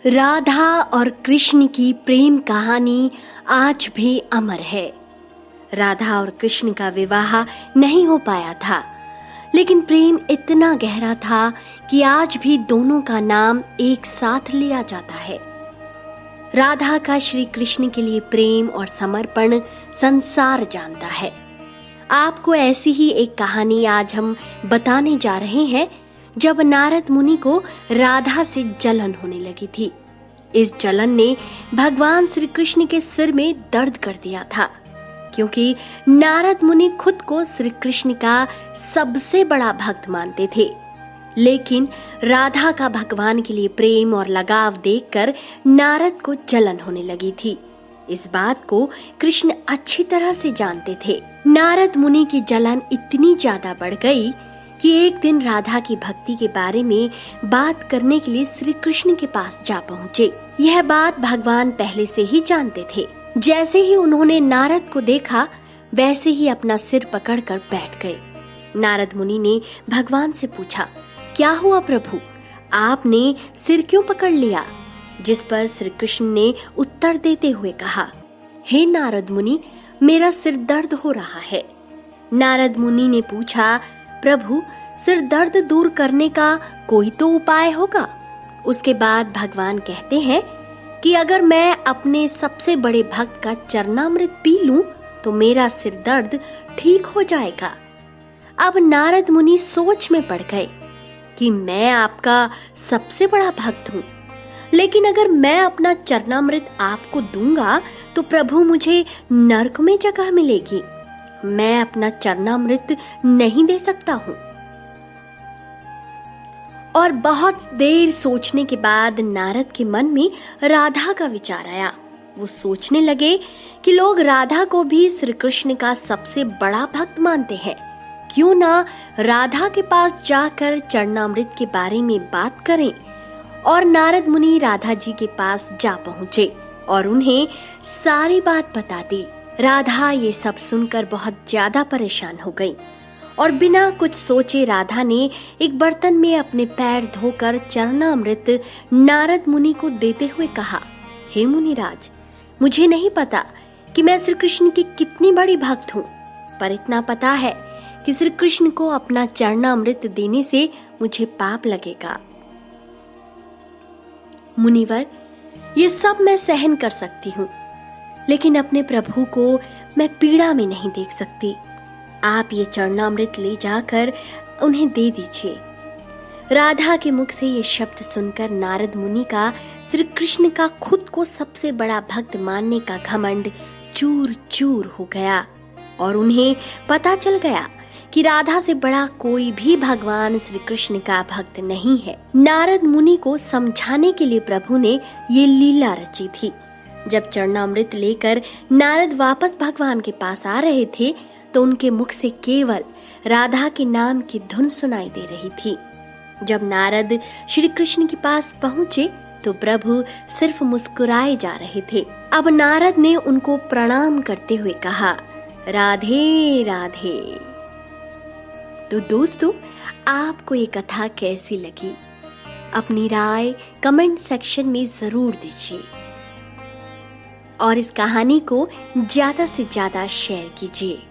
राधा और कृष्ण की प्रेम कहानी आज भी अमर है। राधा और कृष्ण का विवाह नहीं हो पाया था, लेकिन प्रेम इतना गहरा था कि आज भी दोनों का नाम एक साथ लिया जाता है। राधा का श्री कृष्ण के लिए प्रेम और समर्पण संसार जानता है। आपको ऐसी ही एक कहानी आज हम बताने जा रहे हैं, जब नारद मुनि को राधा से जलन होने लगी थी। इस जलन ने भगवान श्री कृष्ण के सिर में दर्द कर दिया था, क्योंकि नारद मुनि खुद को श्री कृष्ण का सबसे बड़ा भक्त मानते थे। लेकिन राधा का भगवान के लिए प्रेम और लगाव देखकर नारद को जलन होने लगी थी। इस बात को कृष्ण अच्छी तरह से जानते थे। नारद मुनि की जलन इतनी ज्यादा बढ़ गई कि एक दिन राधा की भक्ति के बारे में बात करने के लिए श्री कृष्ण के पास जा पहुँचे। यह बात भगवान पहले से ही जानते थे। जैसे ही उन्होंने नारद को देखा, वैसे ही अपना सिर पकड़कर बैठ गए। नारद मुनि ने भगवान से पूछा, क्या हुआ प्रभु, आपने सिर क्यों पकड़ लिया? जिस पर श्री कृष्ण ने उत्तर देते हुए कहा, हे नारद मुनि, मेरा सिर दर्द हो रहा है। नारद मुनि ने पूछा, प्रभु, सिर दर्द दूर करने का कोई तो उपाय होगा? उसके बाद भगवान कहते हैं कि अगर मैं अपने सबसे बड़े भक्त का चरणामृत पी लूं तो मेरा सिर दर्द ठीक हो जाएगा। अब नारद मुनि सोच में पड़ गए कि मैं आपका सबसे बड़ा भक्त हूँ, लेकिन अगर मैं अपना चरणामृत आपको दूंगा तो प्रभु मुझे नरक में जगह मिलेगी। मैं अपना चरणामृत नहीं दे सकता हूँ। और बहुत देर सोचने के बाद नारद के मन में राधा का विचार आया। वो सोचने लगे कि लोग राधा को भी श्री कृष्ण का सबसे बड़ा भक्त मानते हैं, क्यों ना राधा के पास जाकर चरणामृत के बारे में बात करें। और नारद मुनि राधा जी के पास जा पहुँचे और उन्हें सारी बात बता दी। राधा ये सब सुनकर बहुत ज्यादा परेशान हो गई और बिना कुछ सोचे राधा ने एक बर्तन में अपने पैर धोकर चरणामृत नारद मुनि को देते हुए कहा, हे मुनिराज, मुझे नहीं पता कि मैं श्री कृष्ण की कितनी बड़ी भक्त हूँ, पर इतना पता है कि श्री कृष्ण को अपना चरणामृत देने से मुझे पाप लगेगा। मुनिवर, ये सब मैं सहन कर सकती हूँ, लेकिन अपने प्रभु को मैं पीड़ा में नहीं देख सकती। आप ये चरणामृत ले जाकर उन्हें दे दीजिए। राधा के मुख से ये शब्द सुनकर नारद मुनि का श्री कृष्ण का खुद को सबसे बड़ा भक्त मानने का घमंड चूर चूर हो गया और उन्हें पता चल गया कि राधा से बड़ा कोई भी भगवान श्री कृष्ण का भक्त नहीं है। नारद मुनि को समझाने के लिए प्रभु ने ये लीला रची थी। जब चरणामृत लेकर नारद वापस भगवान के पास आ रहे थे तो उनके मुख से केवल राधा के नाम की धुन सुनाई दे रही थी। जब नारद श्री कृष्ण के पास पहुँचे तो प्रभु सिर्फ मुस्कुराए जा रहे थे। अब नारद ने उनको प्रणाम करते हुए कहा, राधे राधे। तो दोस्तों, आपको ये कथा कैसी लगी? अपनी राय कमेंट सेक्शन में जरूर दीजिए और इस कहानी को ज्यादा से ज्यादा शेयर कीजिए।